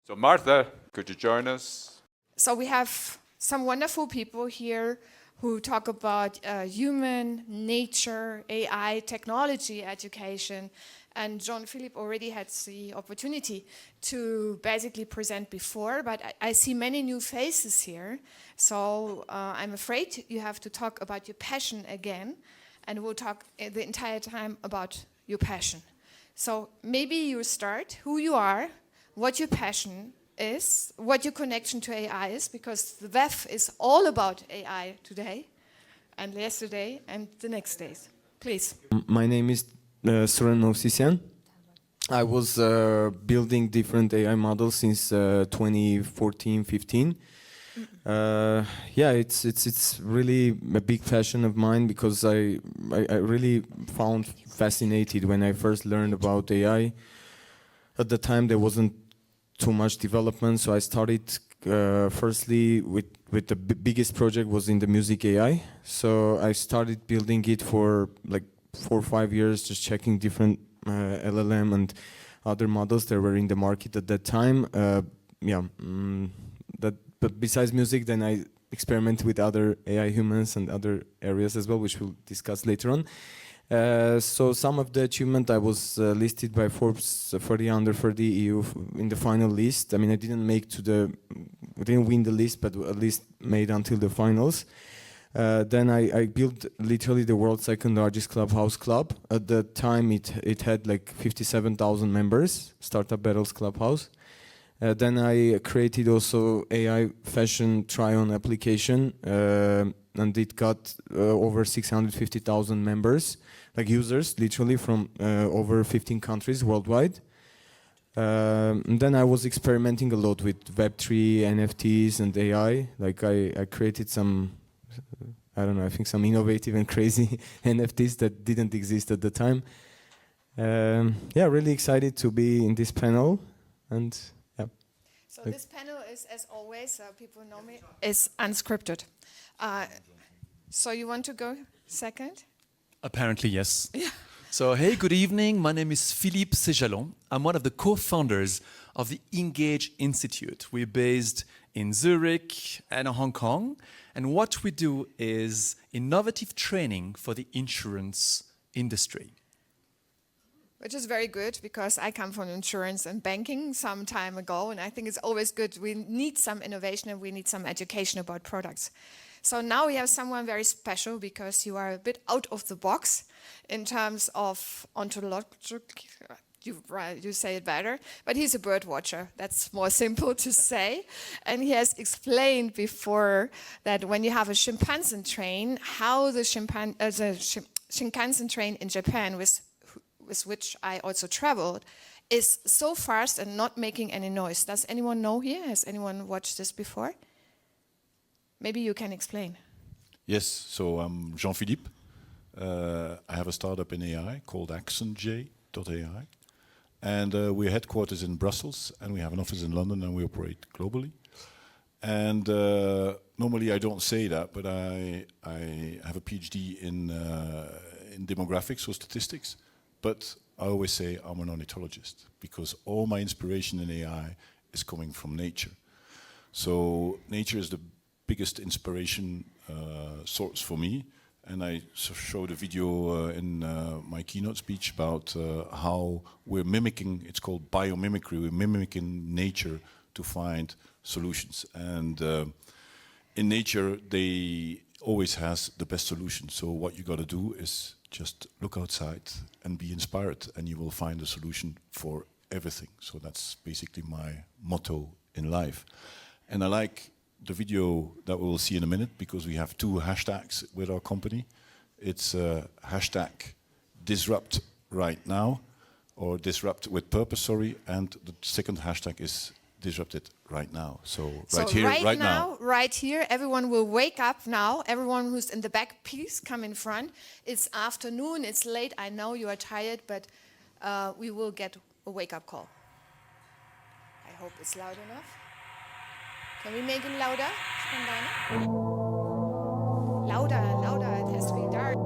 So Martha, could you join us? So we have some wonderful people here who talk about human, nature, AI, technology, education. And Jean-Philippe already had the opportunity to basically present before, but I see many new faces here. So I'm afraid you have to talk about your passion again, and we'll talk the entire time about your passion. So maybe you start who you are, what your passion is, what your connection to AI is, because the WEF is all about AI today, and yesterday, and the next days. Please. My name is Suren Movsisyan. I was building different AI models since 2014-15. Yeah, it's really a big passion of mine because I really found fascinated when I first learned about AI. At the time, there wasn't too much development, so I started firstly with the biggest project was in the music AI. So I started building it for like 4 or 5 years, just checking different LLM and other models that were in the market at that time. But besides music, then I experimented with other AI humans and other areas as well, which we'll discuss later on. So some of the achievement, I was listed by Forbes for the under 30 EU in the final list. I mean, I didn't win the list, but at least made until the finals. Then I built literally the world's second largest clubhouse club. At the time, it had like 57,000 members, Startup Battles Clubhouse. Then I created also AI fashion try-on application, and it got over 650,000 members, like users, literally from over 15 countries worldwide. And then I was experimenting a lot with Web3, NFTs, and AI. Like I created some, I don't know, I think some innovative and crazy NFTs that didn't exist at the time. Yeah, really excited to be in this panel, and yeah. So this panel is, as always, people know me, is unscripted. So you want to go second? Apparently, yes. Yeah. So, hey, good evening. My name is Philippe Sejalon. I'm one of the co-founders of the Engage Institute. We're based in Zurich and Hong Kong. And what we do is innovative training for the insurance industry. Which is very good, because I come from insurance and banking some time ago, and I think it's always good. We need some innovation and we need some education about products. So now we have someone very special, because you are a bit out of the box in terms of ontological, you say it better, but he's a bird watcher. That's more simple to say. And he has explained before that when you have a Shinkansen train, how the Shinkansen train in Japan, with which I also traveled, is so fast and not making any noise. Does anyone know here? Has anyone watched this before? Maybe you can explain. Yes, so I'm Jean-Philippe. I have a startup in AI called AccentJ.ai. And we're headquarters in Brussels, and we have an office in London, and we operate globally. And normally I don't say that, but I have a PhD in demographics or statistics. But I always say I'm an ornithologist, because all my inspiration in AI is coming from nature. So nature is the biggest inspiration source for me. And I showed a video in my keynote speech about how we're mimicking, it's called biomimicry, we're mimicking nature to find solutions. And in nature, they always has the best solution. So what you got to do is just look outside and be inspired, and you will find a solution for everything. So that's basically my motto in life. And I like the video that we will see in a minute, because we have 2 hashtags with our company. It's hashtag disrupt right now, or disrupt with purpose, sorry. And the second hashtag is disrupted right now. So right here, right now. Right here, everyone will wake up now. Everyone who's in the back, please come in front. It's afternoon, it's late. I know you are tired, but we will get a wake-up call. I hope it's loud enough. Can we make it louder? Louder, louder, it has to be dark.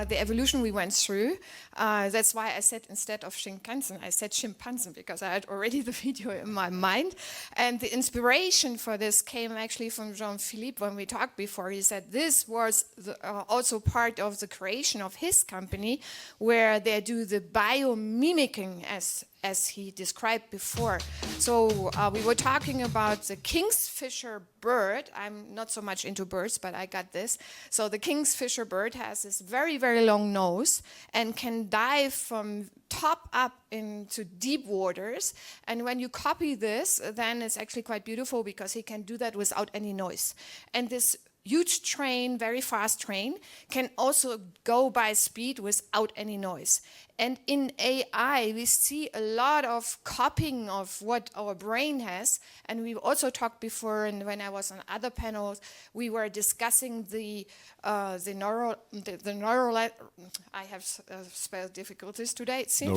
the evolution we went through. That's why I said instead of Shinkansen, I said Schimpansen, because I had already the video in my mind. And the inspiration for this came actually from Jean-Philippe when we talked before. He said this was also part of the creation of his company, where they do the biomimicking, as he described before. So we were talking about the kingfisher bird. I'm not so much into birds, but I got this. So the kingfisher bird has this very, very long nose and can dive from top up into deep waters. And when you copy this, then it's actually quite beautiful because he can do that without any noise. And this huge train, very fast train, can also go by speed without any noise. And in AI, we see a lot of copying of what our brain has. And we've also talked before, and when I was on other panels, we were discussing the neural. I have spell difficulties today, it seems.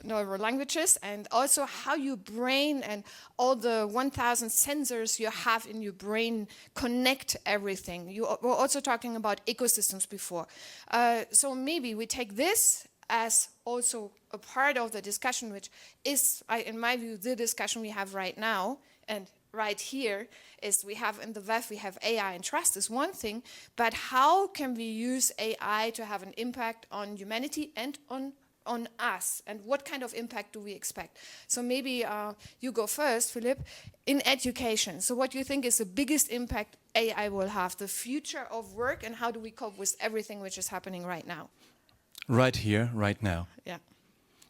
Neural languages, and also how your brain and all the 1,000 sensors you have in your brain connect everything. You were also talking about ecosystems before. So maybe we take this as also a part of the discussion, which is, in my view, the discussion we have right now. And right here is we have in the WEF, we have AI and trust is one thing, but how can we use AI to have an impact on humanity and on us? And what kind of impact do we expect? So maybe you go first, Philippe, in education. So what do you think is the biggest impact AI will have, the future of work, and how do we cope with everything which is happening right now? Right here, right now. Yeah.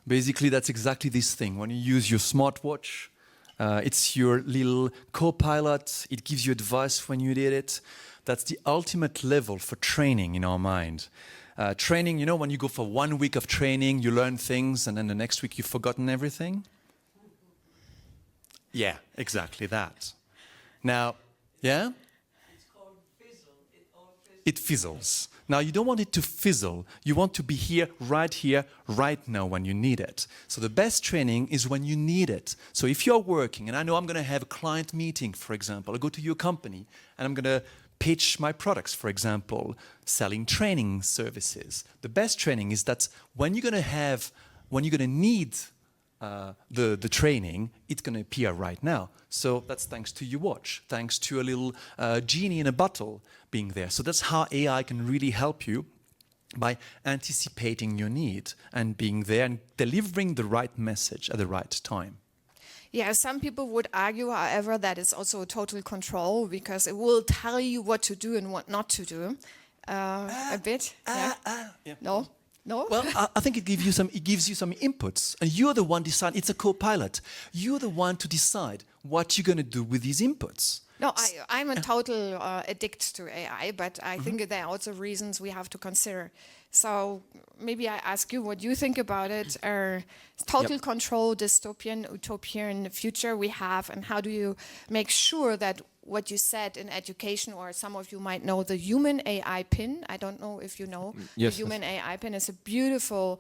Basically, that's exactly this thing. When you use your smartwatch, it's your little co-pilot. It gives you advice when you need it. That's the ultimate level for training in our mind. Training, you know, when you go for 1 week of training, you learn things, and then the next week you've forgotten everything. Yeah, exactly that. Now, yeah? It's called fizzle. It fizzles. Now, you don't want it to fizzle. You want to be here, right now when you need it. So the best training is when you need it. So if you're working, and I know I'm going to have a client meeting, for example, I go to your company, and I'm going to pitch my products, for example, selling training services. The best training is that when you're going to need the training, it's going to appear right now. So that's thanks to your watch, thanks to a little genie in a bottle being there. So that's how AI can really help you, by anticipating your need and being there and delivering the right message at the right time. Yeah, some people would argue, however, that it's also total control because it will tell you what to do and what not to do. A bit. Yeah. No? No? Well, I think it gives you some inputs, and you're the one decide. It's a co-pilot. You're the one to decide what you're going to do with these inputs. No, I'm a total addict to AI, but I think there are also reasons we have to consider. So maybe I ask you what you think about it. Total control, dystopian, utopian future we have, and how do you make sure that what you said in education, or some of you might know the human AI pin. I don't know if you know. Yes, the human AI pin is a beautiful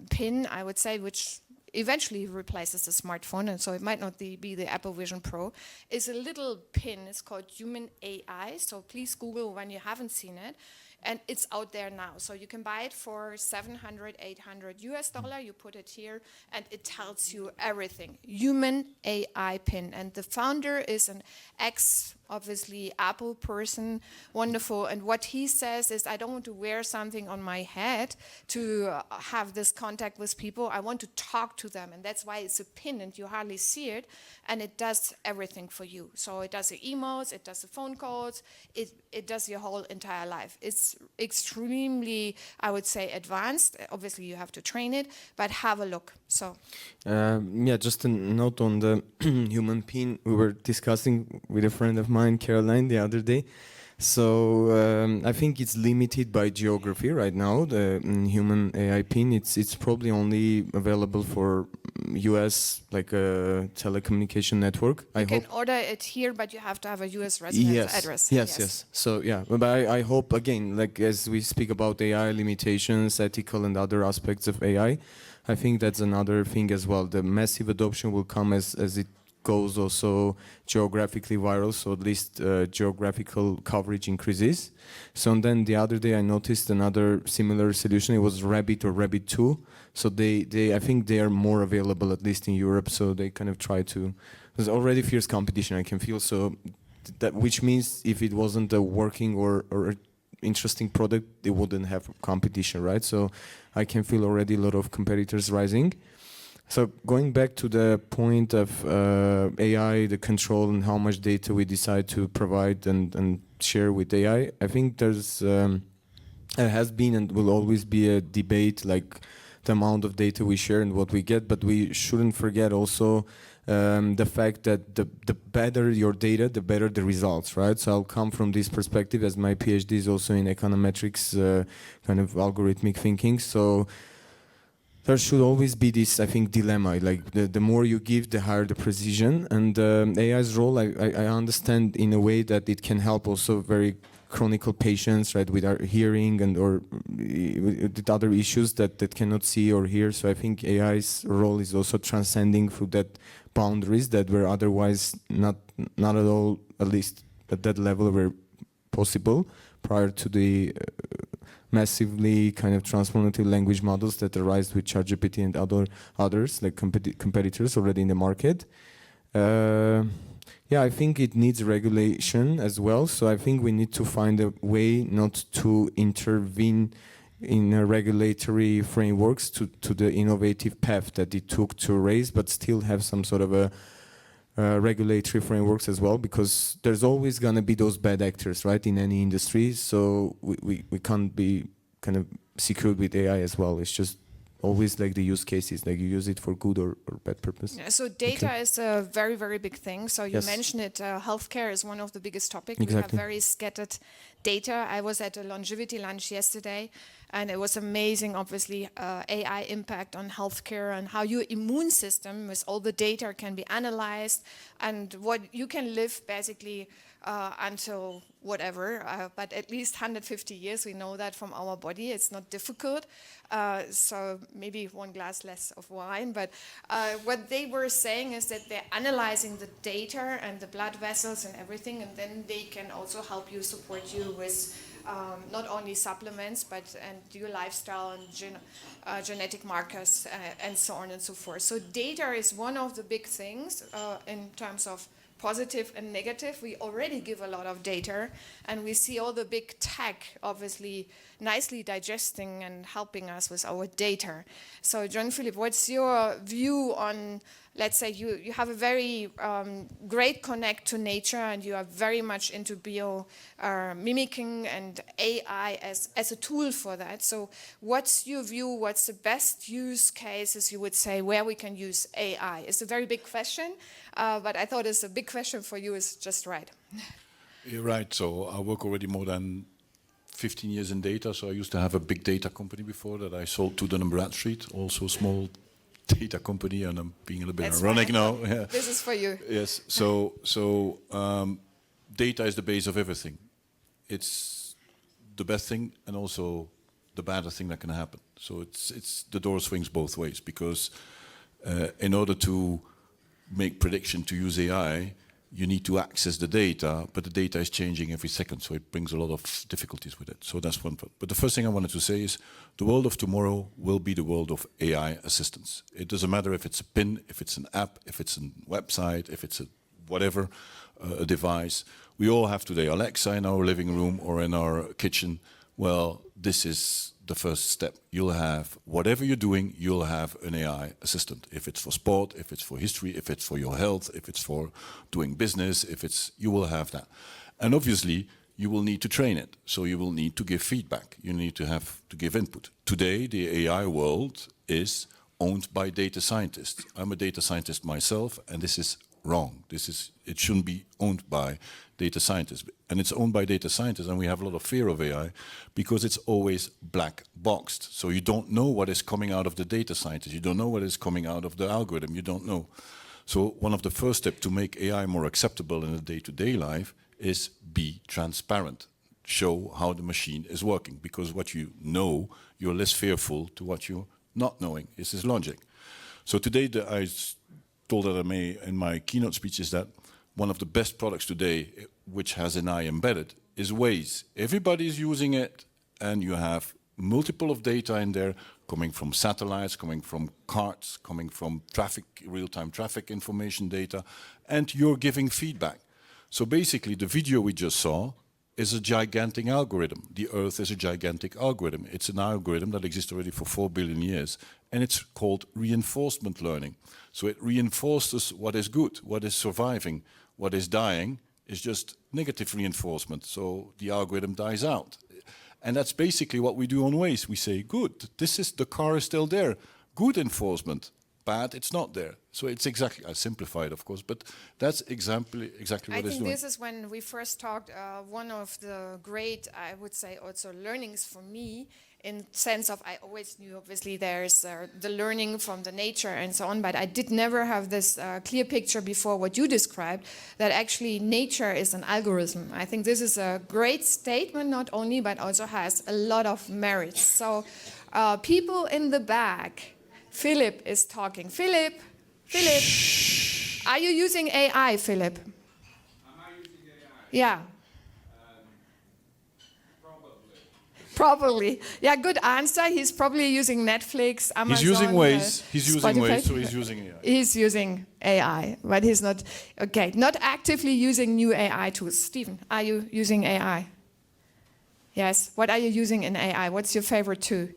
pin, I would say, which eventually replaces the smartphone, and so it might not be the Apple Vision Pro. It's a little pin. It's called Human AI. So please Google when you haven't seen it. And it's out there now. So you can buy it for $700, $800 US. You put it here, and it tells you everything. Human AI pin. And the founder is an obviously Apple person, wonderful. And what he says is, I don't want to wear something on my head to have this contact with people. I want to talk to them. And that's why it's a pin, and you hardly see it. And it does everything for you. So it does the emails, it does the phone calls, it does your whole entire life. It's extremely, I would say, advanced. Obviously, you have to train it, but have a look. So, yeah, just a note on the human pin. We were discussing with a friend of mine, Caroline, the other day. So I think it's limited by geography right now. The human AI pin, it's probably only available for US, like a telecommunication network. You can order it here, but you have to have a US residence address. Yes. So yeah, but I hope, again, like as we speak about AI limitations, ethical and other aspects of AI, I think that's another thing as well. The massive adoption will come as it goes also geographically viral, so at least geographical coverage increases. So and then the other day I noticed another similar solution. It was Rabbit or Rabbit 2. So they I think they are more available, at least in Europe. So they kind of try to. There's already fierce competition, I can feel. So that, which means if it wasn't a working or interesting product, it wouldn't have competition, right? So I can feel already a lot of competitors rising. So going back to the point of AI, the control and how much data we decide to provide and share with AI, I think there's has been and will always be a debate, like the amount of data we share and what we get, but we shouldn't forget also the fact that the better your data, the better the results, right? So I'll come from this perspective, as my PhD is also in econometrics, kind of algorithmic thinking. So there should always be this, I think, dilemma, like the more you give, the higher the precision. And AI's role, I understand in a way that it can help also very chronic patients, right, with our hearing and or with other issues that cannot see or hear. So I think AI's role is also transcending through that boundaries that were otherwise not at all, at least at that level, were possible prior to the massively kind of transformative language models that arise with ChatGPT and others like competitors already in the market. Yeah, I think it needs regulation as well. So I think we need to find a way not to intervene in regulatory frameworks to the innovative path that it took to raise, but still have some sort of a regulatory frameworks as well, because there's always going to be those bad actors, right, in any industry. So we can't be kind of secured with AI as well. It's just always like the use cases, like you use it for good or bad purpose. Yeah, so data is a very, very big thing. So you Yes. mentioned it, healthcare is one of the biggest topics. Exactly. We have very scattered data. I was at a longevity lunch yesterday, and it was amazing, obviously, AI impact on healthcare and how your immune system with all the data can be analyzed and what you can live basically until whatever, but at least 150 years, we know that from our body. It's not difficult. So maybe one glass less of wine. But what they were saying is that they're analyzing the data and the blood vessels and everything, and then they can also help you, support you with not only supplements, but and your lifestyle and genetic markers and so on and so forth. So data is one of the big things in terms of positive and negative. We already give a lot of data, and we see all the big tech obviously nicely digesting and helping us with our data. So Jean-Philippe, what's your view on, let's say you have a very great connect to nature and you are very much into mimicking and AI as a tool for that. So what's your view, what's the best use cases you would say where we can use AI? It's a very big question, but I thought it's a big question for you is just right. You're right. So I work already more than 15 years in data. So I used to have a big data company before that I sold to Dun & Bradstreet, also a small data company, and I'm being a little bit ironic now. Yeah. This is for you. Yes. So data is the base of everything. It's the best thing and also the baddest thing that can happen. So it's the door swings both ways, because in order to make prediction to use AI, you need to access the data, but the data is changing every second, so it brings a lot of difficulties with it. So that's one part. But the first thing I wanted to say is the world of tomorrow will be the world of AI assistants. It doesn't matter if it's a pin, if it's an app, if it's a website, if it's a whatever, a device. We all have today Alexa in our living room or in our kitchen. Well, this is the first step. You'll have, whatever you're doing, you'll have an AI assistant. If it's for sport, if it's for history, if it's for your health, if it's for doing business, you will have that. And obviously, you will need to train it. So you will need to give feedback. You need to have to give input. Today, the AI world is owned by data scientists. I'm a data scientist myself, and this is wrong. It shouldn't be owned by data scientists. And it's owned by data scientists, and we have a lot of fear of AI because it's always black boxed. So you don't know what is coming out of the data scientist. You don't know what is coming out of the algorithm. You don't know. So one of the first steps to make AI more acceptable in the day-to-day life is be transparent. Show how the machine is working, because what you know, you're less fearful to what you're not knowing. This is logic. So today told that in my keynote speech is that one of the best products today, which has an AI embedded, is Waze. Everybody is using it, and you have multiple of data in there coming from satellites, coming from carts, coming from traffic, real-time traffic information data, and you're giving feedback. So basically, the video we just saw is a gigantic algorithm. The Earth is a gigantic algorithm. It's an algorithm that exists already for 4 billion years, and it's called reinforcement learning. So it reinforces what is good, what is surviving, what is dying is just negative reinforcement. So the algorithm dies out. And that's basically what we do on Waze. We say, good, the car is still there. Good enforcement. Bad, it's not there. So it's exactly, I simplified, of course, but that's exactly what it's doing. I think this is when we first talked, one of the great, I would say also learnings for me, in sense of I always knew obviously there's the learning from the nature and so on, but I did never have this clear picture before what you described, that actually nature is an algorithm. I think this is a great statement, not only, but also has a lot of merits. So people in the back, Philip is talking. Philip, are you using AI, Philip? Am I using AI? Yeah. Probably. Probably. Yeah, good answer. He's probably using Netflix, Amazon. He's using Waze. He's using Spotify. Waze, so he's using AI. He's using AI, but he's not, okay, not actively using new AI tools. Stephen, are you using AI? Yes. What are you using in AI? What's your favorite tool?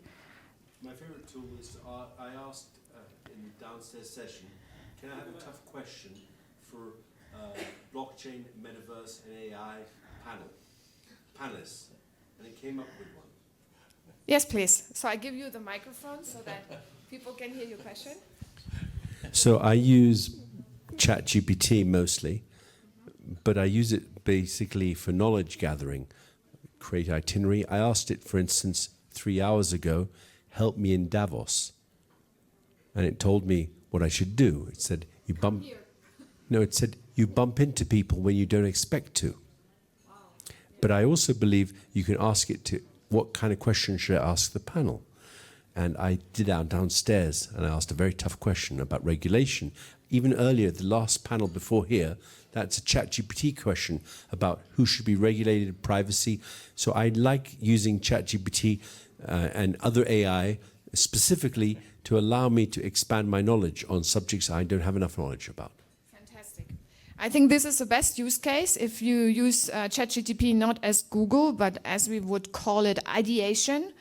My favorite tool is I asked in the downstairs session, can I have a tough question for blockchain, metaverse, and AI panelists? And it came up with one. Yes, please. So I give you the microphone so that people can hear your question. So I use ChatGPT mostly, but I use it basically for knowledge gathering, create itinerary. I asked it, for instance, 3 hours ago, help me in Davos. And it told me what I should do. It said, it said, you bump into people when you don't expect to. But I also believe you can ask it to, what kind of question should I ask the panel? And I did that downstairs, and I asked a very tough question about regulation. Even earlier, the last panel before here, that's a ChatGPT question about who should be regulated, privacy. So I like using ChatGPT and other AI specifically to allow me to expand my knowledge on subjects I don't have enough knowledge about. Fantastic. I think this is the best use case if you use ChatGPT not as Google, but as we would call it, ideation.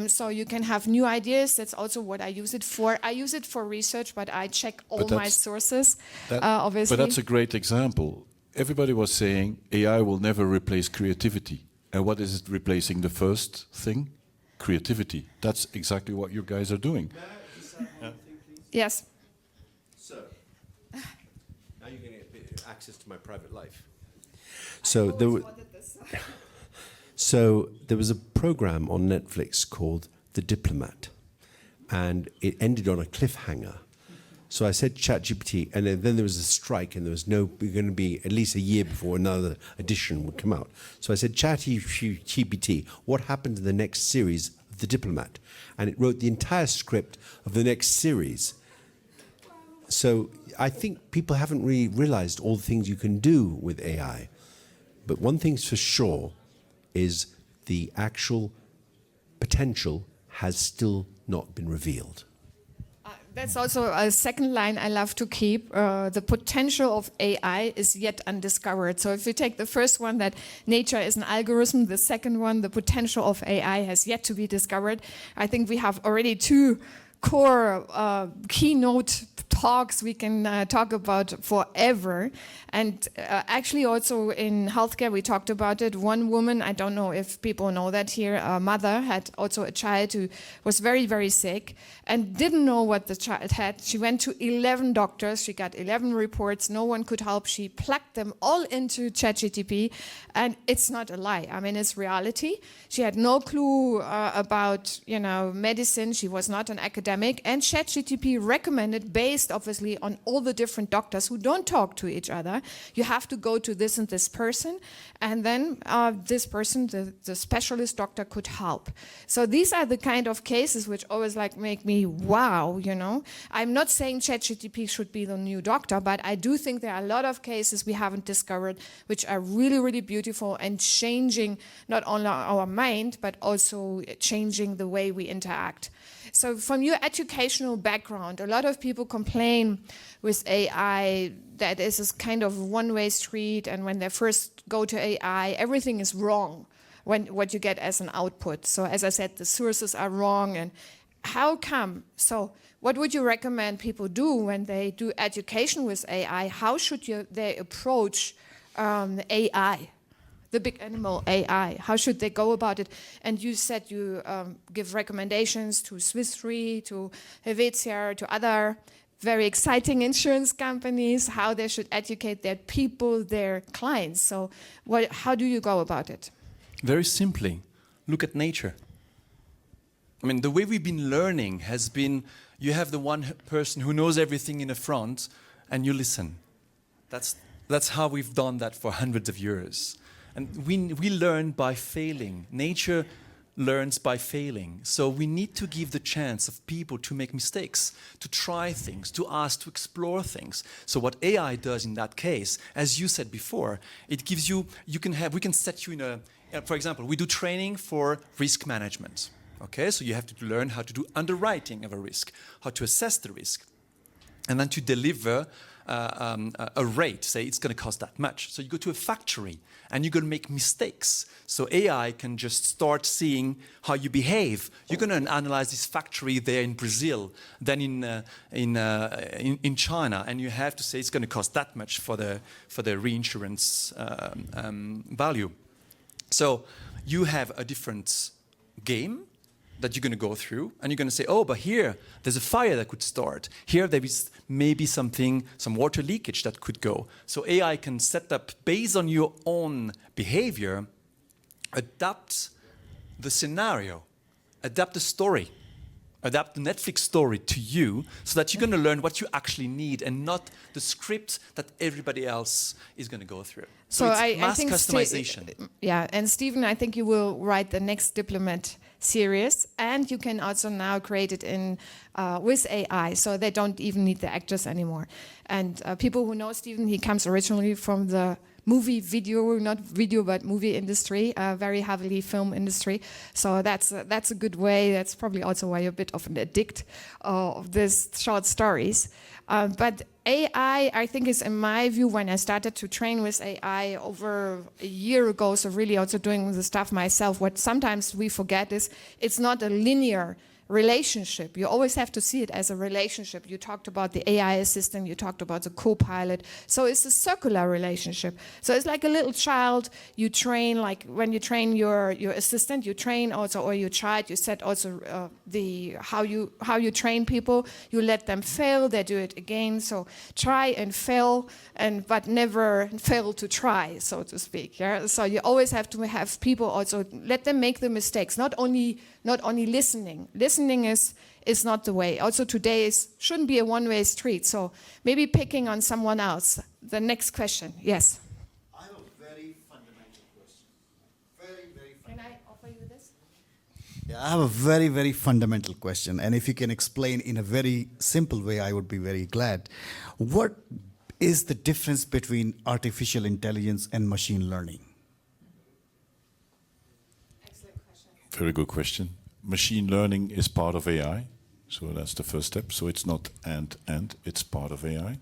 So you can have new ideas. That's also what I use it for. I use it for research, but I check all my sources, obviously. But that's a great example. Everybody was saying AI will never replace creativity. And what is it replacing the first thing? Creativity. That's exactly what you guys are doing. May I just add one thing, please? Yes. So, now you're going to get access to my private life. So there was a program on Netflix called The Diplomat, and it ended on a cliffhanger. So I said ChatGPT, and then there was a strike, and there was going to be at least a year before another edition would come out. So I said, ChatGPT, what happened to the next series of The Diplomat? And it wrote the entire script of the next series. So I think people haven't really realized all the things you can do with AI. But one thing's for sure is the actual potential has still not been revealed. That's also a second line I love to keep. The potential of AI is yet undiscovered. So if you take the first one, that nature is an algorithm, the second one, the potential of AI has yet to be discovered. I think we have already two core keynote talks we can talk about forever. And actually also in healthcare, we talked about it. One woman, I don't know if people know that here, a mother had also a child who was very, very sick and didn't know what the child had. She went to 11 doctors. She got 11 reports. No one could help. She plugged them all into ChatGPT. And it's not a lie. I mean, it's reality. She had no clue about, medicine. She was not an academic. pandemic, and ChatGPT recommended, based obviously on all the different doctors who don't talk to each other, you have to go to this and this person, and then this person, the specialist doctor, could help. So these are the kind of cases which always like make me wow, you know. I'm not saying ChatGPT should be the new doctor, but I do think there are a lot of cases we haven't discovered which are really, really beautiful and changing not only our mind, but also changing the way we interact. So from your educational background, a lot of people complain with AI that it's this kind of one-way street, and when they first go to AI, everything is wrong when what you get as an output. So as I said, the sources are wrong, and how come? So what would you recommend people do when they do education with AI? How should they approach AI? The big animal AI, how should they go about it? And you said you give recommendations to Swiss Re, to Helvetia, to other very exciting insurance companies, how they should educate their people, their clients. So how do you go about it? Very simply, look at nature. I mean, the way we've been learning has been, you have the one person who knows everything in the front, and you listen. That's how we've done that for hundreds of years. And we learn by failing. Nature learns by failing. So we need to give the chance of people to make mistakes, to try things, to ask, to explore things. So what AI does in that case, as you said before, it gives you, we can set you in a, for example, we do training for risk management. Okay, so you have to learn how to do underwriting of a risk, how to assess the risk, and then to deliver a rate, say it's going to cost that much. So you go to a factory and you're going to make mistakes. So AI can just start seeing how you behave. You're going to analyze this factory there in Brazil, then in China, and you have to say it's going to cost that much for the reinsurance value. So you have a different game that you're going to go through, and you're going to say, oh, but here, there's a fire that could start. Here, there is maybe some water leakage that could go. So AI can set up, based on your own behavior, adapt the scenario, adapt the story, adapt the Netflix story to you, so that you're going to learn what you actually need and not the script that everybody else is going to go through. So it's mass customization. Yeah, and Stephen, I think you will write the next Diplomat series, and you can also now create it in with AI, so they don't even need the actors anymore. And people who know Stephen, he comes originally from the not video, but movie industry, very heavily film industry. So that's a good way. That's probably also why you're a bit of an addict of these short stories. But AI, I think, is, in my view, when I started to train with AI over a year ago, so really also doing the stuff myself, what sometimes we forget is it's not a linear relationship. You always have to see it as a relationship. You talked about the AI assistant, you talked about the co-pilot. So it's a circular relationship. So it's like a little child. You train, like when you train your assistant, you train also, or your child, you set also how you train people. You let them fail, they do it again. So try and fail, but never fail to try, so to speak. Yeah? So you always have to have people also, let them make the mistakes, not only listening. Listening is not the way. Also today shouldn't be a one-way street. So maybe picking on someone else. The next question, yes. I have a very fundamental question. Very, very fundamental. Can I offer you this? Yeah, I have a very, very fundamental question. And if you can explain in a very simple way, I would be very glad. What is the difference between artificial intelligence and machine learning? Very good question. Machine learning is part of AI, so that's the first step. So it's not and, it's part of AI.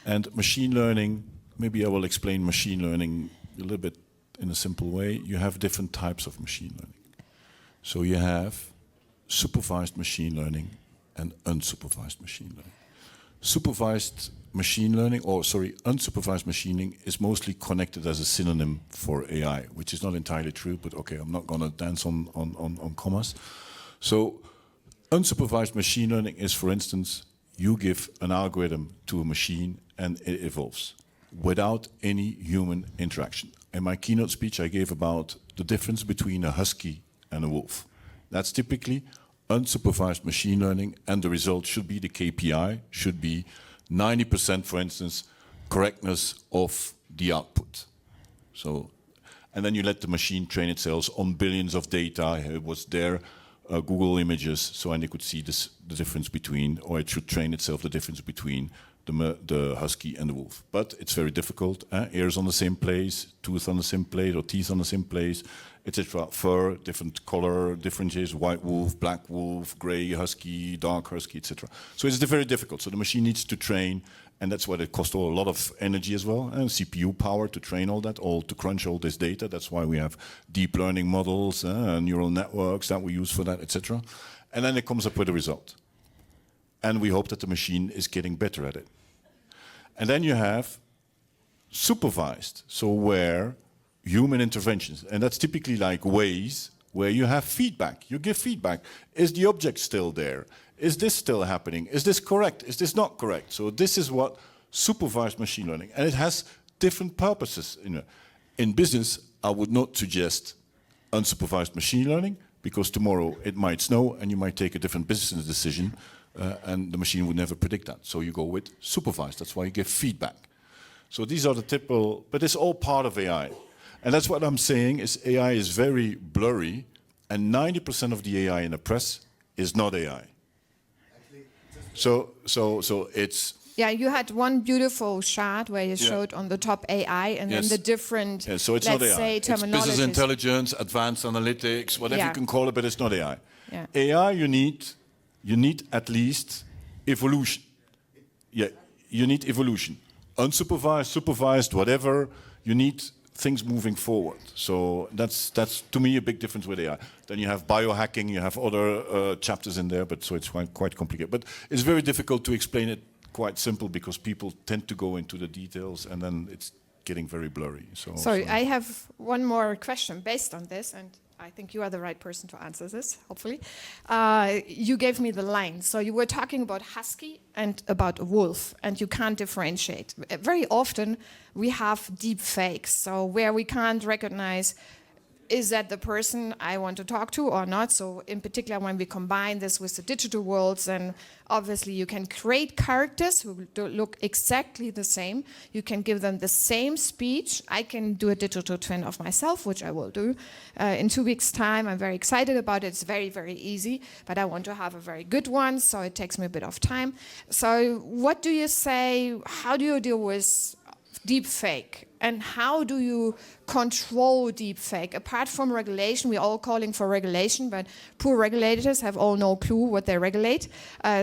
And machine learning, maybe I will explain machine learning a little bit in a simple way. You have different types of machine learning. So you have supervised machine learning and unsupervised machine learning. Unsupervised machining is mostly connected as a synonym for AI, which is not entirely true, but okay, I'm not going to dance on commas. So unsupervised machine learning is, for instance, you give an algorithm to a machine and it evolves without any human interaction. In my keynote speech, I gave about the difference between a husky and a wolf. That's typically unsupervised machine learning, and the result should be, the KPI should be 90%, for instance, correctness of the output. So, and then you let the machine train itself on billions of data. It was there, Google Images, so and they could see this, the difference between, or it should train itself the difference between the husky and the wolf. But it's very difficult. Ears on the same place, tooth on the same place, or teeth on the same place, etc. Fur, different color differences, white wolf, black wolf, gray husky, dark husky, etc. So it's very difficult. So the machine needs to train, and that's why it costs a lot of energy as well, and CPU power to train all that, all to crunch all this data. That's why we have deep learning models, neural networks that we use for that, etc. And then it comes up with a result. And we hope that the machine is getting better at it. And then you have supervised, so where human interventions, and that's typically like ways where you have feedback. You give feedback. Is the object still there? Is this still happening? Is this correct? Is this not correct? So this is what supervised machine learning, and it has different purposes. In business, I would not suggest unsupervised machine learning, because tomorrow it might snow and you might take a different business decision, and the machine would never predict that. So you go with supervised. That's why you give feedback. So these are the typical, but it's all part of AI. And that's what I'm saying, is AI is very blurry, and 90% of the AI in the press is not AI. So it's... Yeah, you had one beautiful chart where you showed on the top AI and then the different, so it's let's not AI. say, It's business terminologies. intelligence, advanced analytics, whatever you can call it, but it's not AI. Yeah. AI, you need at least evolution. Yeah, you need evolution. Unsupervised, supervised, whatever, you need things moving forward. So that's to me a big difference with AI. Then you have biohacking, you have other chapters in there, but so it's quite complicated. But it's very difficult to explain it quite simple, because people tend to go into the details and then it's getting very blurry. Sorry, I have one more question based on this, and I think you are the right person to answer this, hopefully. You gave me the line. So you were talking about husky and about a wolf, and you can't differentiate. Very often we have deep fakes, so where we can't recognize, is that the person I want to talk to or not? So in particular, when we combine this with the digital worlds, then obviously you can create characters who look exactly the same. You can give them the same speech. I can do a digital twin of myself, which I will do in 2 weeks' time. I'm very excited about it. It's very, very easy, but I want to have a very good one, so it takes me a bit of time. So what do you say, how do you deal with deep fake? And how do you control deepfake? Apart from regulation, we're all calling for regulation, but poor regulators have all no clue what they regulate.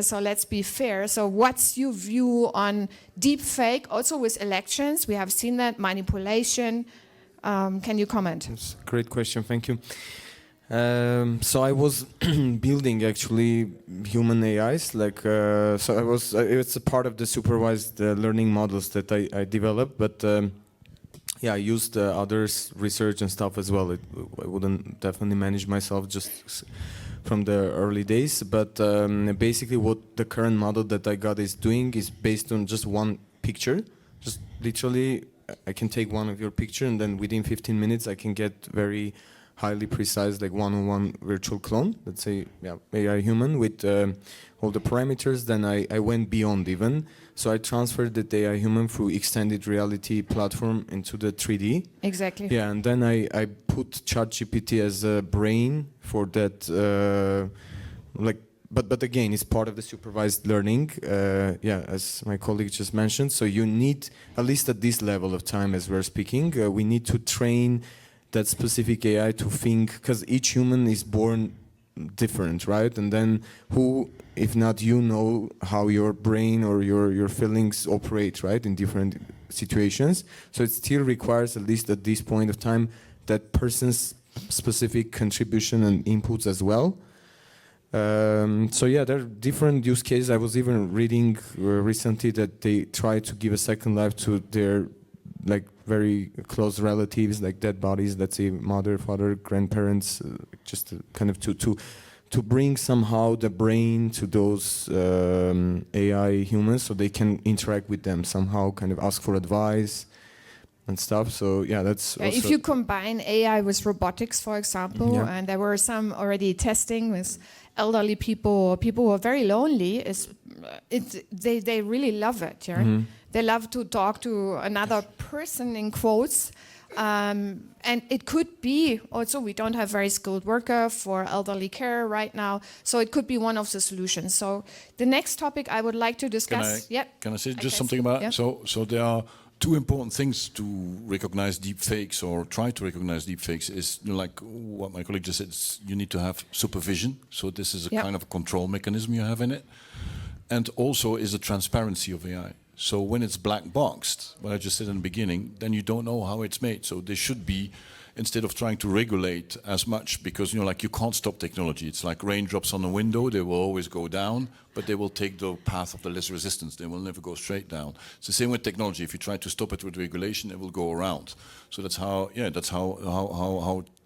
So let's be fair. So what's your view on deepfake? Also with elections, we have seen that, manipulation. Can you comment? That's a great question, thank you. So I was building actually human AIs, like so I was. It's a part of the supervised learning models that I developed, but yeah, I used others' research and stuff as well. I wouldn't definitely manage myself just from the early days, but basically what the current model that I got is doing is based on just one picture. Just literally, I can take one of your picture and then within 15 minutes I can get very highly precise, like one-on-one virtual clone, let's say, yeah, AI human with all the parameters. Then I went beyond even. So I transferred the AI human through extended reality platform into the 3D. Exactly. Yeah, and then I put ChatGPT as a brain for that, like, but again, it's part of the supervised learning, yeah, as my colleague just mentioned. So you need, at least at this level of time as we're speaking, we need to train that specific AI to think, because each human is born different, right? And then who, if not you, know how your brain or your feelings operate, right, in different situations. So it still requires, at least at this point of time, that person's specific contribution and inputs as well. So yeah, there are different use cases. I was even reading recently that they try to give a second life to their like very close relatives, like dead bodies, let's say mother, father, grandparents, just to kind of to bring somehow the brain to those AI humans so they can interact with them somehow, kind of ask for advice. and stuff. So yeah, that's also If you combine AI with robotics, for example, Yeah. and there were some already testing with elderly people or people who are very lonely, they really love it. Yeah? Mm-hmm. They love to talk to another person in quotes. And it could be also, we don't have very skilled worker for elderly care right now, so it could be one of the solutions. So the next topic I would like to discuss. Can I say Okay. just something about Yeah. So there are two important things to recognize deep fakes or try to recognize deep fakes is like what my colleague just said, you need to have supervision. So this is a Yeah. kind of a control mechanism you have in it. And also is the transparency of AI. So when it's black boxed, what I just said in the beginning, then you don't know how it's made. So there should be, instead of trying to regulate as much, because like you can't stop technology. It's like raindrops on a window; they will always go down, but they will take the path of the less resistance. They will never go straight down. It's the same with technology. If you try to stop it with regulation, it will go around. So that's how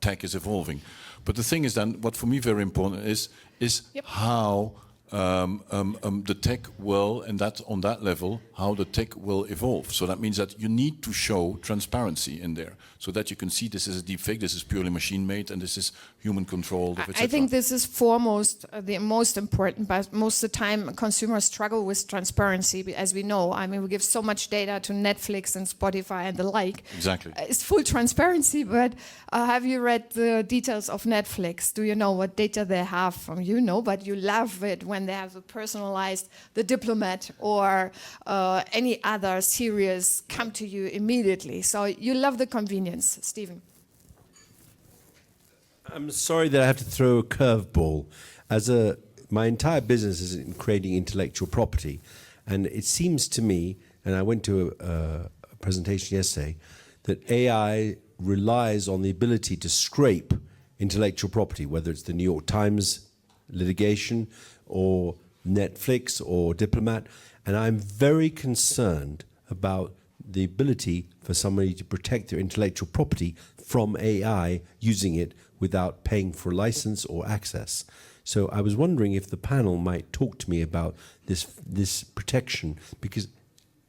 tech is evolving. But the thing is, then, what for me very important is how. The tech will, and that on that level, how the tech will evolve. So that means that you need to show transparency in there, so that you can see this is a deep fake, this is purely machine made, and this is human controlled. I think this is foremost the most important, but most of the time consumers struggle with transparency, as we know. I mean, we give so much data to Netflix and Spotify and the like. Exactly. It's full transparency, but have you read the details of Netflix? Do you know what data they have from you? No, but you love it when they have a personalized The Diplomat or any other series come to you immediately. So you love the convenience, Stephen. I'm sorry that I have to throw a curveball. My entire business is in creating intellectual property, and it seems to me, and I went to a presentation yesterday, that AI relies on the ability to scrape intellectual property, whether it's the New York Times litigation or Netflix or Diplomat, and I'm very concerned about the ability for somebody to protect their intellectual property from AI using it without paying for a license or access. So I was wondering if the panel might talk to me about this protection, because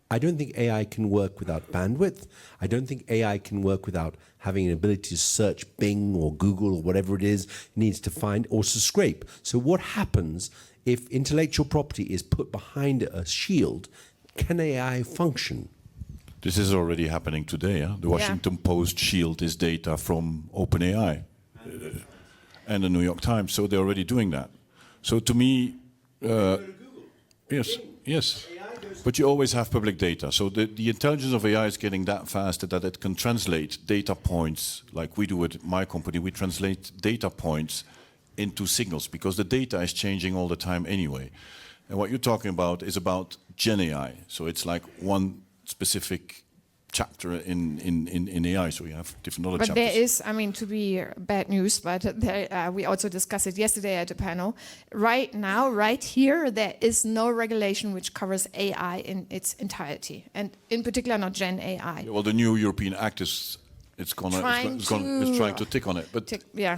I don't think AI can work without bandwidth. I don't think AI can work without having an ability to search Bing or Google or whatever it is it needs to find, or to scrape. So what happens if intellectual property is put behind a shield? Can AI function? This is already happening today. The Washington Post shield is data from OpenAI and the New York Times. So they're already doing that. So to me, yes. But you always have public data. So the intelligence of AI is getting that fast that it can translate data points, like we do at my company. We translate data points into signals, because the data is changing all the time anyway. And what you're talking about is about Gen AI. So it's like one specific chapter in AI, so you have different other But chapters. there is, I mean, to be bad news, but we also discussed it yesterday at the panel. Right now, right here, there is no regulation which covers AI in its entirety, and in particular not Gen AI. Well, the new European Act is it's trying to tick on it, but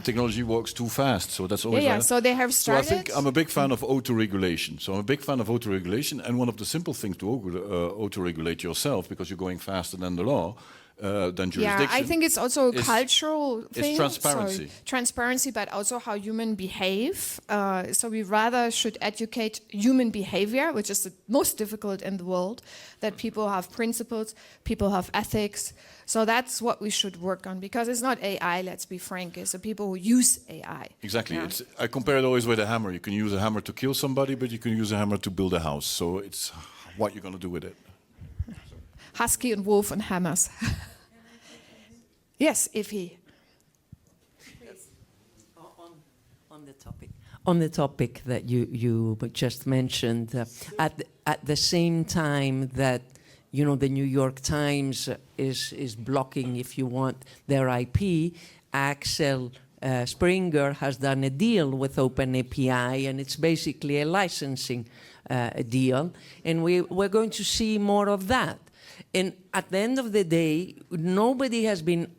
technology works too fast, so that's always So they have started. So I think I'm a big fan of auto-regulation. So I'm a big fan of auto-regulation, and one of the simple things to auto-regulate yourself, because you're going faster than the law, than jurisdiction. Yeah, I think it's also a cultural thing. It's transparency. So transparency, but also how human behave. So we rather should educate human behavior, which is the most difficult in the world, that people have principles, people have ethics. So that's what we should work on, because it's not AI, let's be frank, it's the people who use AI. Exactly. Yeah. I compare it always with a hammer. You can use a hammer to kill somebody, but you can use a hammer to build a house. So it's what you're going to do with it. Husky and wolf and hammers. Yes, Ify. On the topic that you just mentioned, at the same time that the New York Times is blocking, if you want, their IP, Axel Springer has done a deal with OpenAPI, and it's basically a licensing deal, and we're going to see more of that. And at the end of the day, nobody has been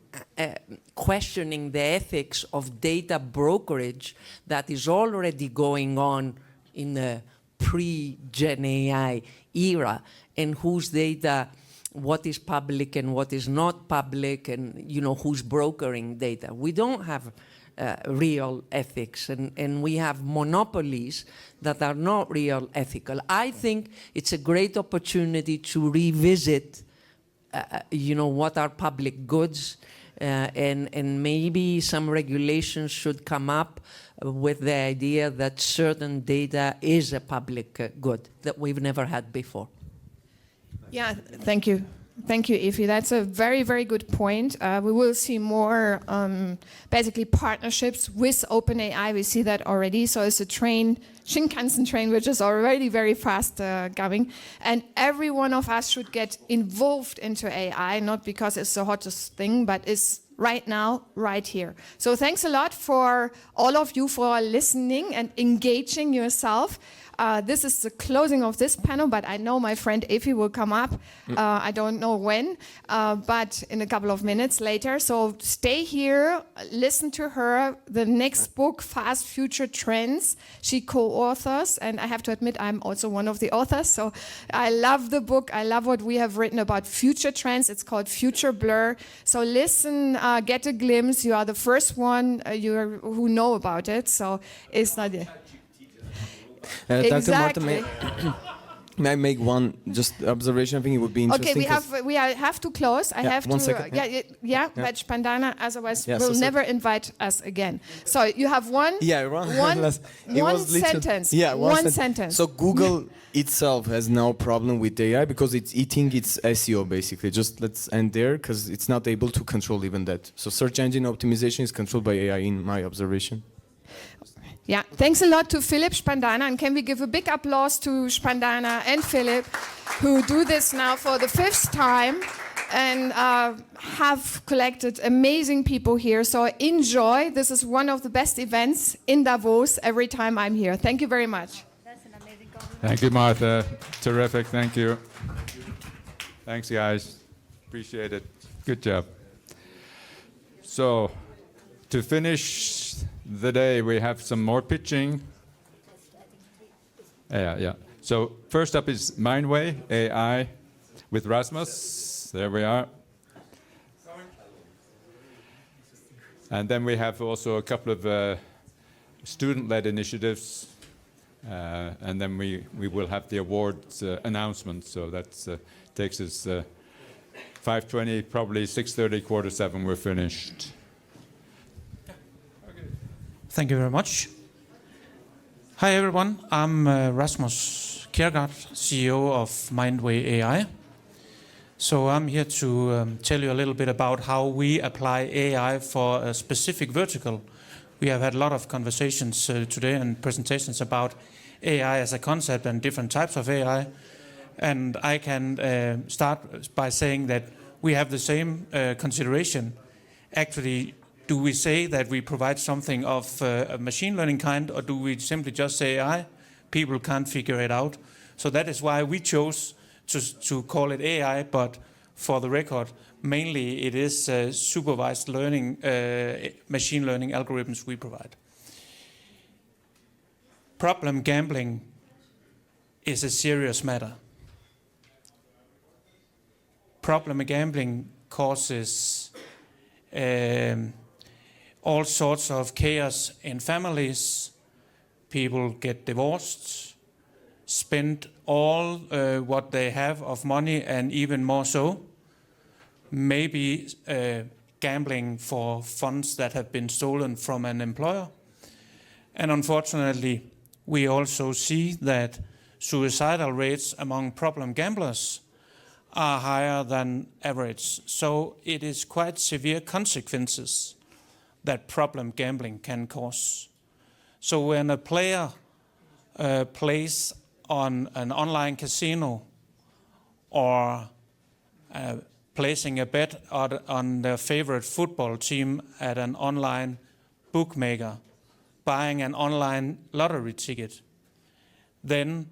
questioning the ethics of data brokerage that is already going on in the pre-Gen AI era, and whose data what is public and what is not public, and who's brokering data. We don't have real ethics, and we have monopolies that are not real ethical. I think it's a great opportunity to revisit what are public goods, and maybe some regulations should come up with the idea that certain data is a public good that we've never had before. Yeah, thank you. Thank you, Ify. That's a very, very good point. We will see more basically partnerships with OpenAI. We see that already. So it's a train, Shinkansen train, which is already very fast going. And every one of us should get involved into AI, not because it's the hottest thing, but it's right now, right here. So thanks a lot for all of you for listening and engaging yourself. This is the closing of this panel, but I know my friend Ify will come up. I don't know when, but in a couple of minutes later. So stay here, listen to her. The next book, Fast Future Trends, she co-authors, and I have to admit I'm also one of the authors. So I love the book. I love what we have written about future trends. It's called Future Blur. So listen, get a glimpse. You are the first one who know about it. So it's not... Exactly. Dr. Martin, may I make one just observation? I think it would be interesting. Okay, we have to close. I have one to. second, But Pandana otherwise Yeah, will so never invite us again. So you have one. Yeah, one sentence. Yeah, one sentence. So Google itself has no problem with AI because it's eating its SEO basically. Just let's end there because it's not able to control even that. So search engine optimization is controlled by AI in my observation. Yeah, thanks a lot to Philip Spandana, and can we give a big applause to Spandana and Philip, who do this now for the 5th time and have collected amazing people here. So enjoy. This is one of the best events in Davos every time I'm here. Thank you very much. That's an amazing compliment. Thank you, Martha. Terrific. Thank you. Thanks, guys. Appreciate it. Good job. So, to finish the day, we have some more pitching. Yeah. So first up is Mindway AI with Rasmus. There we are. And then we have also a couple of student-led initiatives. And then we will have the awards announcement. So that takes us 5:20, probably 6:30, 6:45, we're finished. Thank you very much. Hi everyone, I'm Rasmus Kjærgaard, CEO of Mindway AI. So I'm here to tell you a little bit about how we apply AI for a specific vertical. We have had a lot of conversations today and presentations about AI as a concept and different types of AI. And I can start by saying that we have the same consideration. Actually, do we say that we provide something of a machine learning kind, or do we simply just say AI? People can't figure it out. So that is why we chose to call it AI, but for the record, mainly it is supervised learning, machine learning algorithms we provide. Problem gambling is a serious matter. Problem gambling causes all sorts of chaos in families. People get divorced, spend all what they have of money and even more so. Maybe gambling for funds that have been stolen from an employer. And unfortunately, we also see that suicidal rates among problem gamblers are higher than average. So it is quite severe consequences that problem gambling can cause. So when a player plays on an online casino or placing a bet on their favorite football team at an online bookmaker, buying an online lottery ticket, then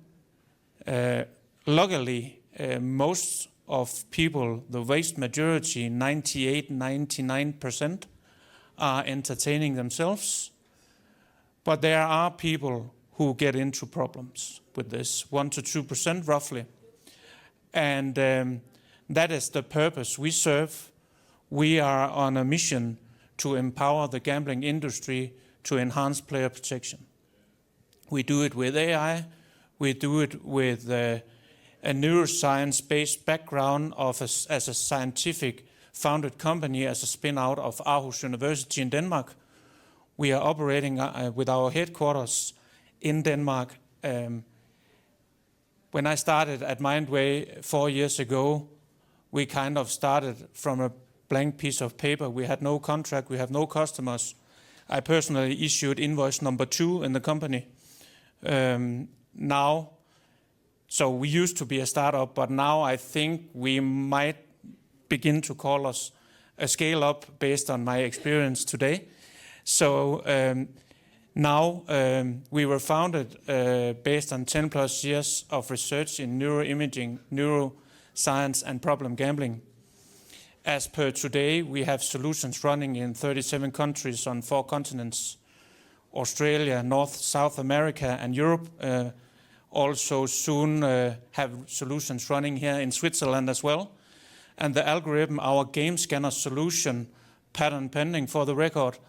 luckily most of people, the vast majority, 98-99%, are entertaining themselves. But there are people who get into problems with this, 1 to 2% roughly. And That is the purpose we serve. We are on a mission to empower the gambling industry to enhance player protection. We do it with AI. We do it with a neuroscience-based background as a scientific founded company as a spin-out of Aarhus University in Denmark. We are operating with our headquarters in Denmark. When I started at Mindway 4 years ago, we kind of started from a blank piece of paper. We had no contract, we have no customers. I personally issued invoice number 2 in the company. So we used to be a startup, but now I think we might begin to call us a scale-up based on my experience today. So now we were founded based on 10 plus years of research in neuroimaging, neuroscience, and problem gambling. As per today, we have solutions running in 37 countries on 4 continents: Australia, North, South America, and Europe. Also soon have solutions running here in Switzerland as well. And the algorithm, our game scanner solution, patent pending for the record,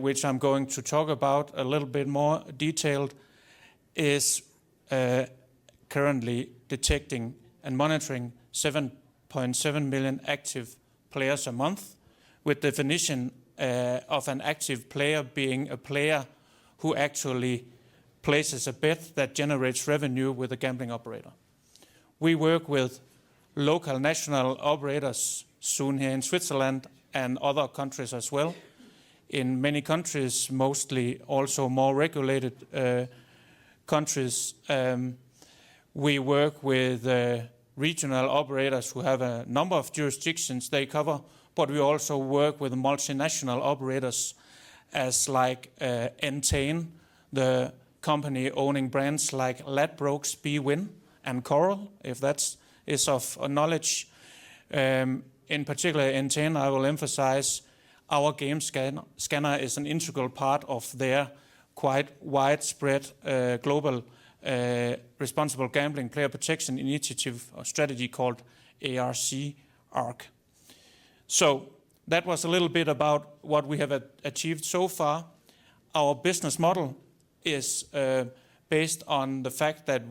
which I'm going to talk about a little bit more detailed, is currently detecting and monitoring 7.7 million active players a month, with definition of an active player being a player who actually places a bet that generates revenue with a gambling operator. We work with local national operators soon here in Switzerland and other countries as well. In many countries, mostly also more regulated countries, we work with regional operators who have a number of jurisdictions they cover, but we also work with multinational operators as like Entain, the company owning brands like Ladbrokes, bwin, and Coral, if that is of knowledge. In particular, Entain, I will emphasize, our game scanner is an integral part of their quite widespread global responsible gambling player protection initiative or strategy called ARC. So that was a little bit about what we have achieved so far. Our business model is based on the fact that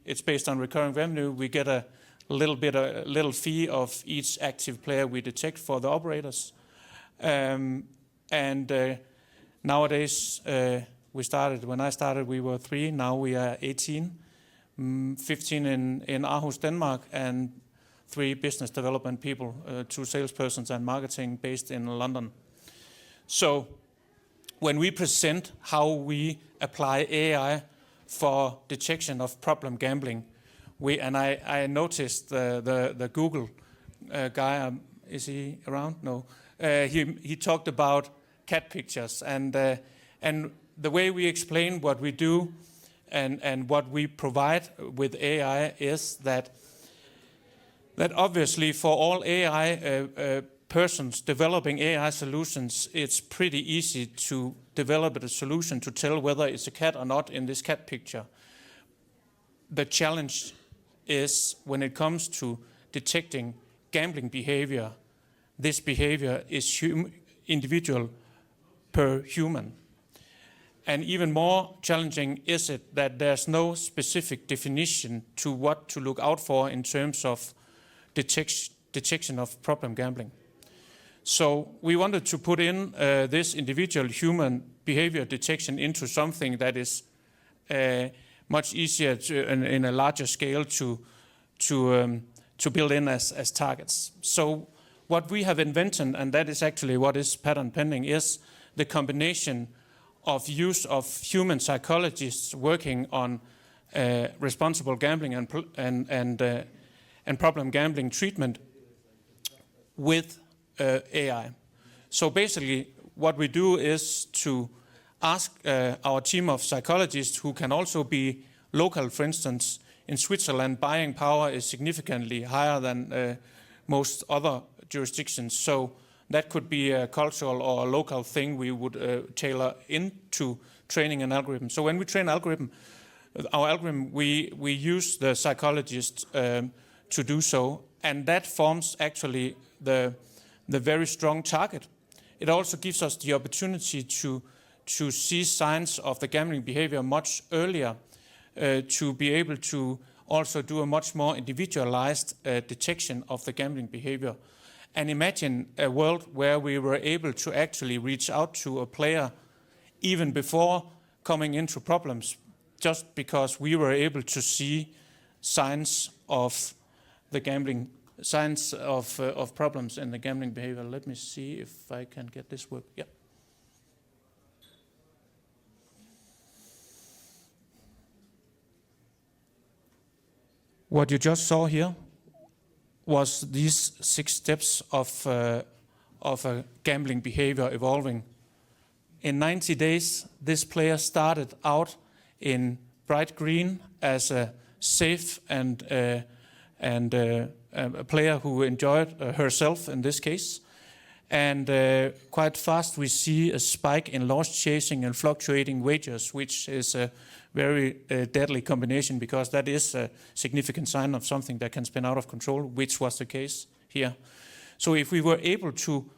it's based on recurring revenue. We get a little fee of each active player we detect for the operators. Nowadays, when I started, we were 3. Now we are 18, 15 in Aarhus, Denmark, and 3 business development people, 2 salespersons and marketing based in London. So when we present how we apply AI for detection of problem gambling, I noticed the Google guy, is he around? No. He talked about cat pictures, and the way we explain what we do and what we provide with AI is that obviously for all AI persons developing AI solutions, it's pretty easy to develop a solution to tell whether it's a cat or not in this cat picture. The challenge is when it comes to detecting gambling behavior, this behavior is individual per human. And even more challenging is it that there's no specific definition to what to look out for in terms of detection of problem gambling. So we wanted to put in this individual human behavior detection into something that is much easier in a larger scale to build in as targets. So what we have invented, and that is actually what is patent pending, is the combination of use of human psychologists working on responsible gambling and problem gambling treatment with AI. So basically what we do is to ask our team of psychologists, who can also be local. For instance, in Switzerland, buying power is significantly higher than most other jurisdictions. So that could be a cultural or a local thing we would tailor into training an algorithm. So when we train our algorithm, we use the psychologists to do so. And that forms actually the very strong target. It also gives us the opportunity to see signs of the gambling behavior much earlier, to be able to also do a much more individualized detection of the gambling behavior. And imagine a world where we were able to actually reach out to a player even before coming into problems, just because we were able to see signs of the gambling, signs of problems in the gambling behavior. Let me see if I can get this work. Yeah. What you just saw here was these 6 steps of a gambling behavior evolving. In 90 days, this player started out in bright green as a safe and a player who enjoyed herself in this case. And quite fast we see a spike in loss chasing and fluctuating wagers, which is a very deadly combination, because that is a significant sign of something that can spin out of control, which was the case here. So if we were able to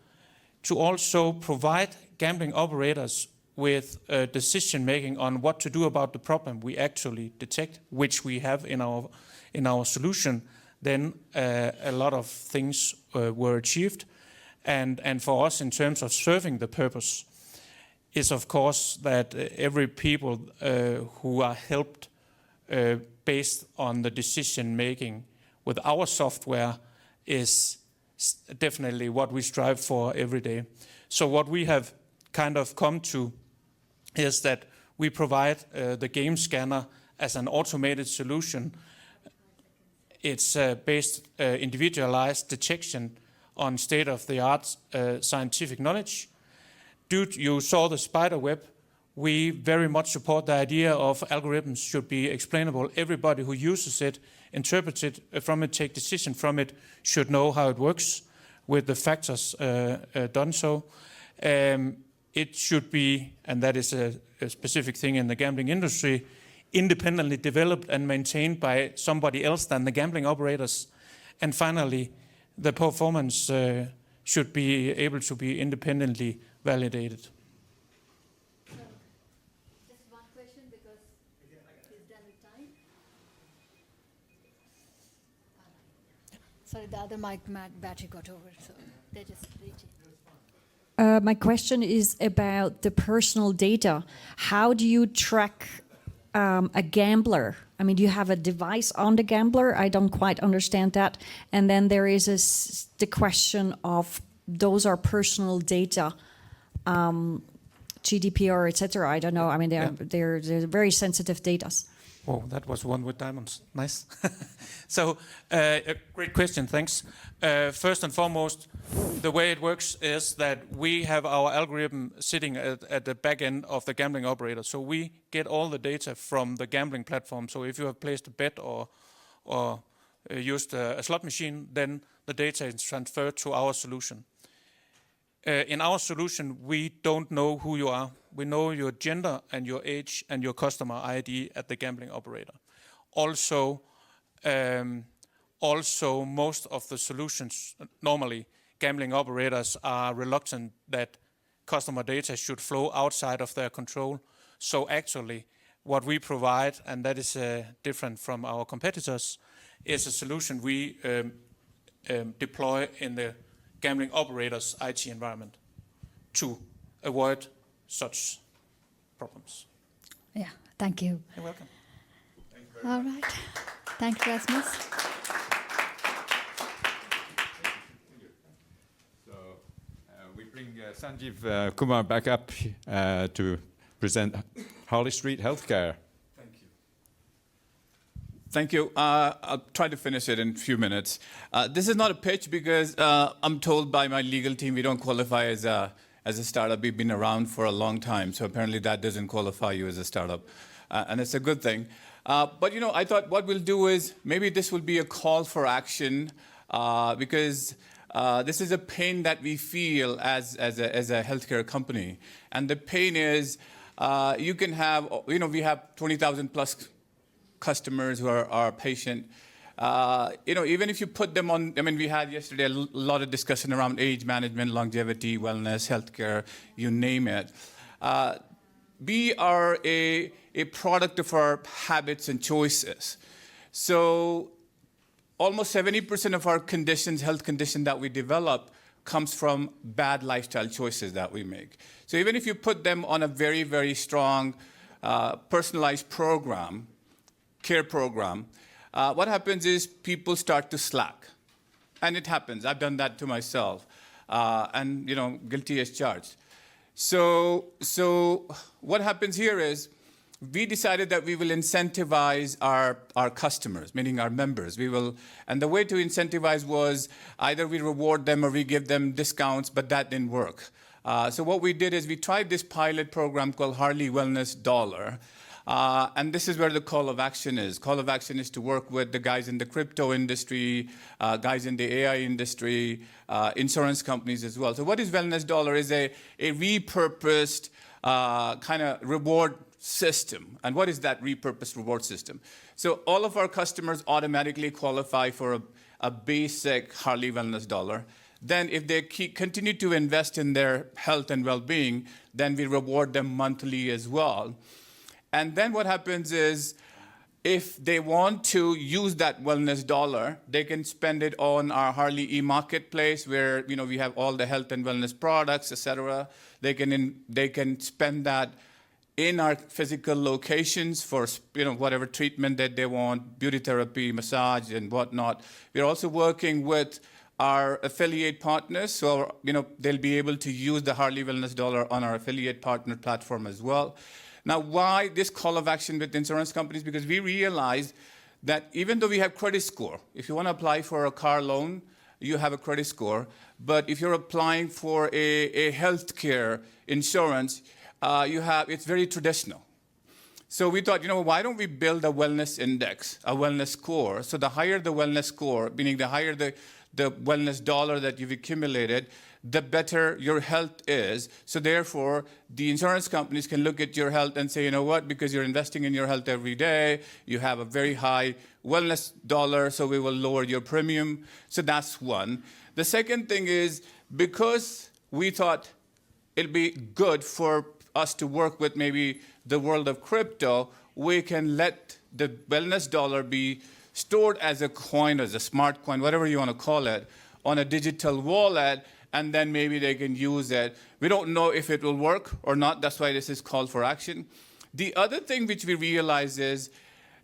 also provide gambling operators with decision making on what to do about the problem we actually detect, which we have in our solution, then a lot of things were achieved. And for us, in terms of serving the purpose, is of course that every people who are helped based on the decision making with our software is definitely what we strive for every day. So what we have kind of come to is that we provide the game scanner as an automated solution. It's based individualized detection on state-of-the-art scientific knowledge. You saw the spider web. We very much support the idea of algorithms should be explainable. Everybody who uses it, interprets it from it, take decision from it, should know how it works with the factors done so. It should be, and that is a specific thing in the gambling industry, independently developed and maintained by somebody else than the gambling operators. And finally, the performance should be able to be independently validated. Just one question, because he's done with time. Sorry, the other mic battery got over, so they just reach it. My question is about the personal data. How do you track a gambler? I mean, do you have a device on the gambler? I don't quite understand that. And then there is the question of those are personal data, GDPR, etc. I don't know. I mean, they're very sensitive data. Oh, that was one with diamonds. Nice. So, a great question, thanks. First and foremost, the way it works is that we have our algorithm sitting at the back end of the gambling operator. So we get all the data from the gambling platform. So if you have placed a bet or used a slot machine, then the data is transferred to our solution. In our solution, we don't know who you are. We know your gender and your age and your customer ID at the gambling operator. Also, most of the solutions, normally gambling operators are reluctant that customer data should flow outside of their control. So actually, what we provide, and that is different from our competitors, is a solution we deploy in the gambling operators' IT environment to avoid such problems. Yeah, thank you. You're welcome. All right. Thank you, Rasmus. So we bring Sanjeev Kumar back up to present Harley Street Healthcare. Thank you. I'll try to finish it in a few minutes. This is not a pitch because I'm told by my legal team we don't qualify as a startup. We've been around for a long time, so apparently that doesn't qualify you as a startup, and it's a good thing. But I thought what we'll do is maybe this will be a call for action because this is a pain that we feel as a healthcare company, and the pain is you can have we have 20,000 plus customers who are our patient, Even if you put them on, we had yesterday a lot of discussion around age management, longevity, wellness, healthcare, you name it. We are a product of our habits and choices. So almost 70% of our health conditions that we develop comes from bad lifestyle choices that we make. So even if you put them on a very, very strong personalized program, care program, what happens is people start to slack. And it happens. I've done that to myself. And guilty as charged. So what happens here is we decided that we will incentivize our customers, meaning our members. And the way to incentivize was either we reward them or we give them discounts, but that didn't work. So what we did is we tried this pilot program called Harley Wellness Dollar. And this is where the call of action is. Call of action is to work with the guys in the crypto industry, guys in the AI industry, insurance companies as well. So what is Wellness Dollar is a repurposed kind of reward system. And what is that repurposed reward system? So all of our customers automatically qualify for a basic Harley Wellness Dollar. Then if they continue to invest in their health and well-being, then we reward them monthly as well. And then what happens is, if they want to use that wellness dollar, they can spend it on our Harley e-marketplace, where we have all the health and wellness products, etc. They can spend that in our physical locations for whatever treatment that they want, beauty therapy, massage, and whatnot. We're also working with our affiliate partners, so they'll be able to use the Harley Wellness Dollar on our affiliate partner platform as well. Now, why this call of action with insurance companies? Because we realized that even though we have credit score, if you want to apply for a car loan, you have a credit score. But if you're applying for a healthcare insurance, it's very traditional. So we thought, why don't we build a wellness index, a wellness score? So the higher the wellness score, meaning the higher the wellness dollar that you've accumulated, the better your health is. So therefore, the insurance companies can look at your health and say, because you're investing in your health every day, you have a very high wellness dollar, so we will lower your premium. So that's one. The second thing is, because we thought it'll be good for us to work with maybe the world of crypto, we can let the wellness dollar be stored as a coin, as a smart coin, whatever you want to call it, on a digital wallet, and then maybe they can use it. We don't know if it will work or not. That's why this is call for action. The other thing which we realize is,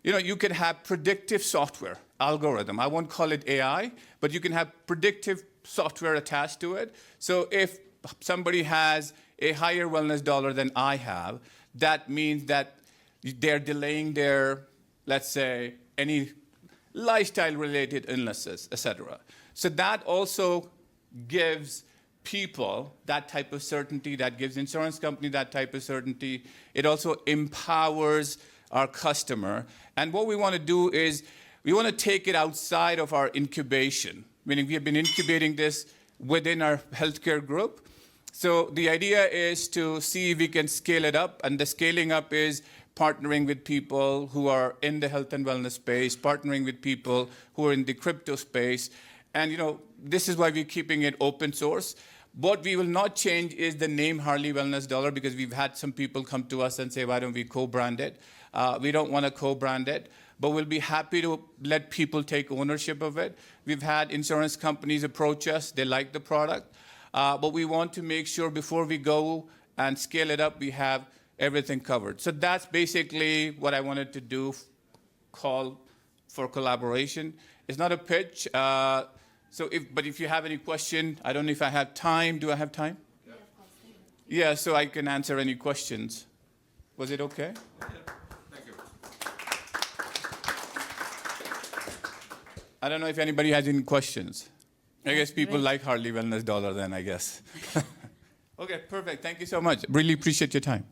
you can have predictive software, algorithm. I won't call it AI, but you can have predictive software attached to it. So if somebody has a higher wellness dollar than I have, that means that they're delaying their, let's say, any lifestyle-related illnesses, etc. So that also gives people that type of certainty, that gives insurance company that type of certainty. It also empowers our customer. And what we want to do is we want to take it outside of our incubation, meaning we have been incubating this within our healthcare group. So the idea is to see if we can scale it up, and the scaling up is partnering with people who are in the health and wellness space, partnering with people who are in the crypto space. And this is why we're keeping it open source. What we will not change is the name Harley Wellness Dollar, because we've had some people come to us and say, why don't we co-brand it? We don't want to co-brand it, but we'll be happy to let people take ownership of it. We've had insurance companies approach us. They like the product. But we want to make sure before we go and scale it up, we have everything covered. So that's basically what I wanted to do, call for collaboration. It's not a pitch. But if you have any question, I don't know if I have time. Do I have time? Yeah, of course. Yeah, so I can answer any questions. Was it okay? Yeah. Thank you. I don't know if anybody has any questions. I guess people like Harley Wellness Dollar then, I guess. Okay, perfect. Thank you so much. Really appreciate your time.